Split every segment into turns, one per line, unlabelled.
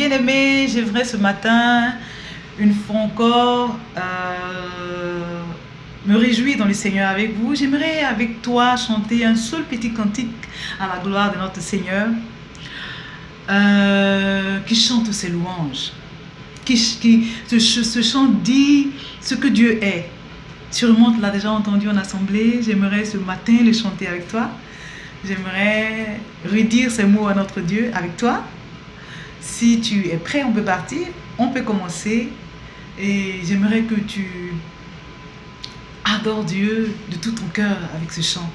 Bien-aimé, j'aimerais ce matin, une fois encore, me réjouir dans le Seigneur avec vous. J'aimerais avec toi chanter un seul petit cantique à la gloire de notre Seigneur, qui chante ses louanges. Ce chant dit ce que Dieu est. Sûrement, tu l'as déjà entendu en assemblée. J'aimerais ce matin le chanter avec toi. J'aimerais redire ces mots à notre Dieu avec toi. Si tu es prêt, on peut partir. On peut commencer. Et j'aimerais que tu adores Dieu de tout ton cœur avec ce chant.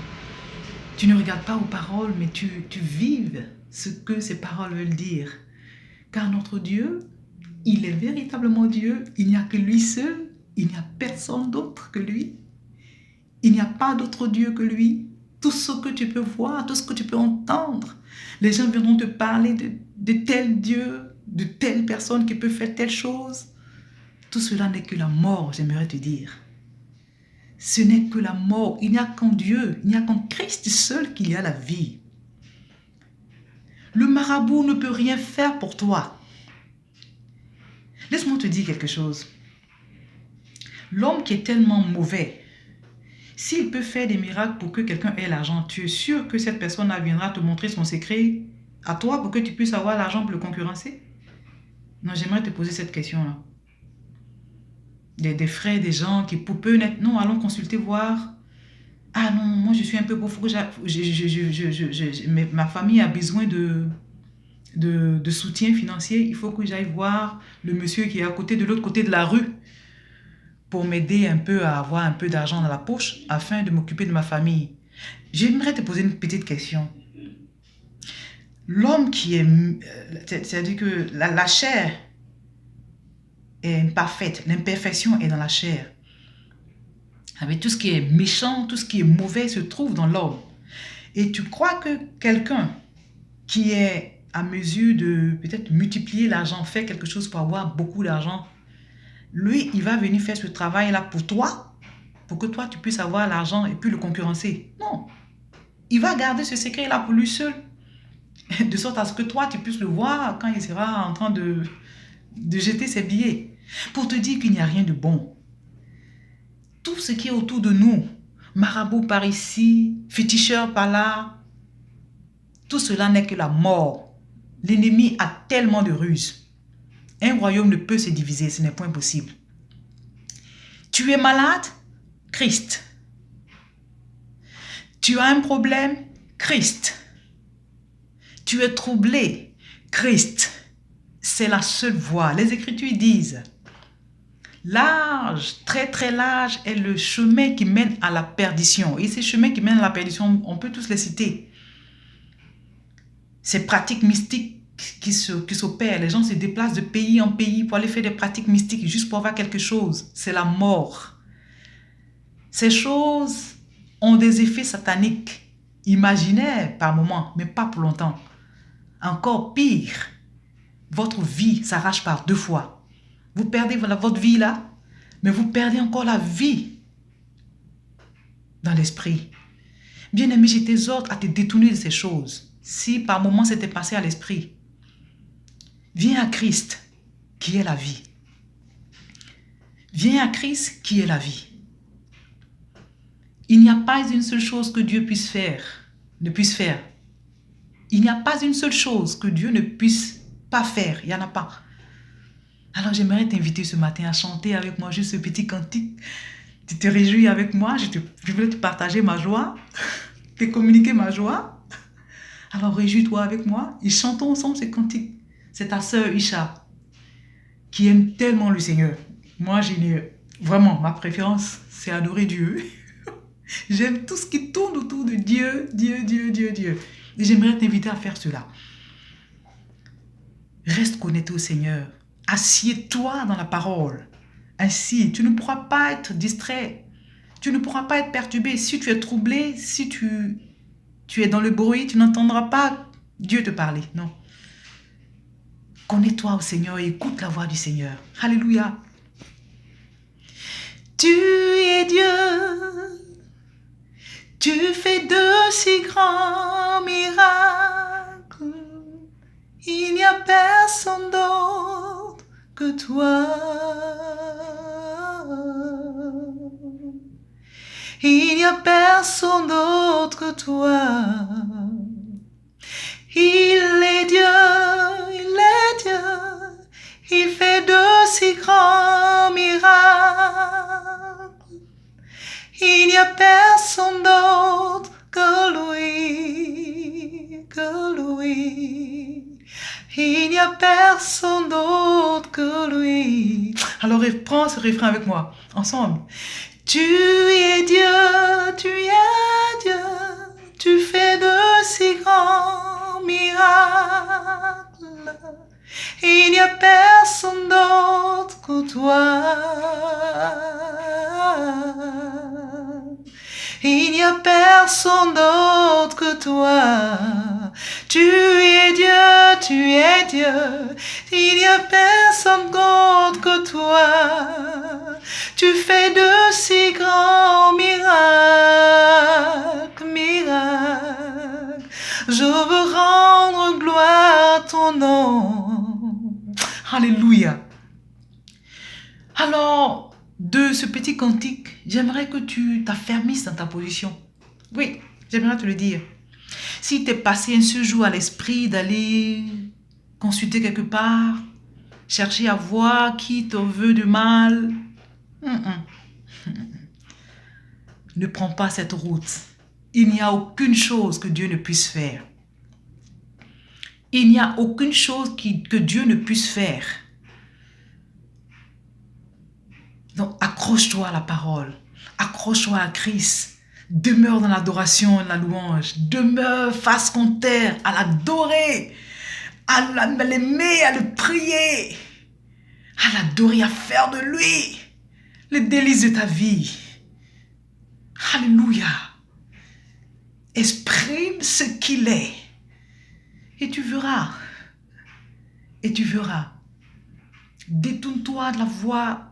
Tu ne regardes pas aux paroles, mais tu vives ce que ces paroles veulent dire. Car notre Dieu, il est véritablement Dieu. Il n'y a que lui seul. Il n'y a personne d'autre que lui. Il n'y a pas d'autre Dieu que lui. Tout ce que tu peux voir, tout ce que tu peux entendre, les gens viendront te parler de tel Dieu, de telle personne qui peut faire telle chose. Tout cela n'est que la mort, j'aimerais te dire. Ce n'est que la mort. Il n'y a qu'en Dieu, il n'y a qu'en Christ seul qu'il y a la vie. Le marabout ne peut rien faire pour toi. Laisse-moi te dire quelque chose. L'homme qui est tellement mauvais, s'il peut faire des miracles pour que quelqu'un ait l'argent, tu es sûr que cette personne-là viendra te montrer son secret à toi pour que tu puisses avoir l'argent pour le concurrencer? Non, j'aimerais te poser cette question-là. Des frères, des gens qui pour peu net, non, allons consulter, voir. Ah non, moi je suis un peu pauvre, ma famille a besoin de soutien financier, il faut que j'aille voir le monsieur qui est à côté, de l'autre côté de la rue, pour m'aider un peu à avoir un peu d'argent dans la poche afin de m'occuper de ma famille. J'aimerais te poser une petite question. L'homme qui est... C'est-à-dire que la chair est imparfaite, l'imperfection est dans la chair. Avec tout ce qui est méchant, tout ce qui est mauvais se trouve dans l'homme. Et tu crois que quelqu'un qui est à mesure de peut-être multiplier l'argent, faire quelque chose pour avoir beaucoup d'argent, lui, il va venir faire ce travail-là pour toi, pour que toi, tu puisses avoir l'argent et puis le concurrencer. Non. Il va garder ce secret-là pour lui seul, de sorte à ce que toi, tu puisses le voir quand il sera en train de jeter ses billets, pour te dire qu'il n'y a rien de bon. Tout ce qui est autour de nous, marabout par ici, féticheur par là, tout cela n'est que la mort. L'ennemi a tellement de ruses. Un royaume ne peut se diviser, ce n'est point possible. Tu es malade? Christ. Tu as un problème? Christ. Tu es troublé? Christ. C'est la seule voie. Les Écritures disent, large, très très large est le chemin qui mène à la perdition. Et ces chemins qui mènent à la perdition, on peut tous les citer. Ces pratiques mystiques qui s'opèrent. Les gens se déplacent de pays en pays pour aller faire des pratiques mystiques juste pour avoir quelque chose. C'est la mort. Ces choses ont des effets sataniques, imaginaires par moments, mais pas pour longtemps. Encore pire, votre vie s'arrache par 2 fois. Vous perdez votre vie là, mais vous perdez encore la vie dans l'esprit. Bien-aimé, je t'exhorte à te détourner de ces choses. Si par moment c'était passé à l'esprit, viens à Christ qui est la vie. Viens à Christ qui est la vie. Il n'y a pas une seule chose que Dieu ne puisse faire. Il n'y a pas une seule chose que Dieu ne puisse pas faire. Il n'y en a pas. Alors j'aimerais t'inviter ce matin à chanter avec moi juste ce petit cantique. Tu te réjouis avec moi. Je voulais te partager ma joie, te communiquer ma joie. Alors réjouis-toi avec moi et chantons ensemble ce cantique. C'est ta sœur Isha qui aime tellement le Seigneur. Moi, vraiment, ma préférence, c'est adorer Dieu. J'aime tout ce qui tourne autour de Dieu, Dieu, Dieu, Dieu, Dieu. Et j'aimerais t'inviter à faire cela. Reste connecté au Seigneur. Assieds-toi dans la parole. Ainsi, tu ne pourras pas être distrait. Tu ne pourras pas être perturbé. Si tu es troublé, si tu es dans le bruit, tu n'entendras pas Dieu te parler. Non. Connais-toi au Seigneur et écoute la voix du Seigneur. Alléluia. Tu es Dieu. Tu fais de si grands miracles. Il n'y a personne personne d'autre que toi. Il n'y a personne d'autre que toi. Il est Dieu, il est Dieu. Il fait de si grands miracles. Il n'y a personne d'autre que lui, que lui. Il n'y a personne d'autre que lui. Alors prends ce refrain avec moi, ensemble. Tu es Dieu, tu es Dieu. Tu fais de si grands miracles. Il n'y a personne d'autre que toi. Il n'y a personne d'autre que toi. Tu es Dieu, tu es Dieu. Il n'y a personne d'autre que toi. Tu fais de si grands miracles, miracles. Je veux rendre gloire à ton nom. Alléluia. Alors, de ce petit cantique, j'aimerais que tu t'affermisses dans ta position. Oui, j'aimerais te le dire. Si t'es passé un seul jour à l'esprit d'aller consulter quelque part, chercher à voir qui te veut du mal, ne prends pas cette route. Il n'y a aucune chose que Dieu ne puisse faire. Il n'y a aucune chose que Dieu ne puisse faire. Donc, accroche-toi à la parole. Accroche-toi à Christ. Demeure dans l'adoration et la louange. Demeure face contre terre à l'adorer, à l'aimer, à le prier, à l'adorer, à faire de lui les délices de ta vie. Alléluia. Exprime ce qu'il est. Et tu verras. Et tu verras. Détourne-toi de la voie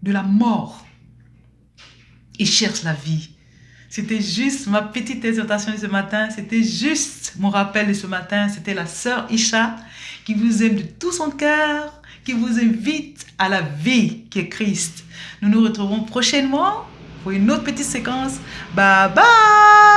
de la mort et cherche la vie. C'était juste ma petite exhortation de ce matin. C'était juste mon rappel de ce matin. C'était la sœur Isha qui vous aime de tout son cœur, qui vous invite à la vie qui est Christ. Nous nous retrouverons prochainement pour une autre petite séquence. Bye bye!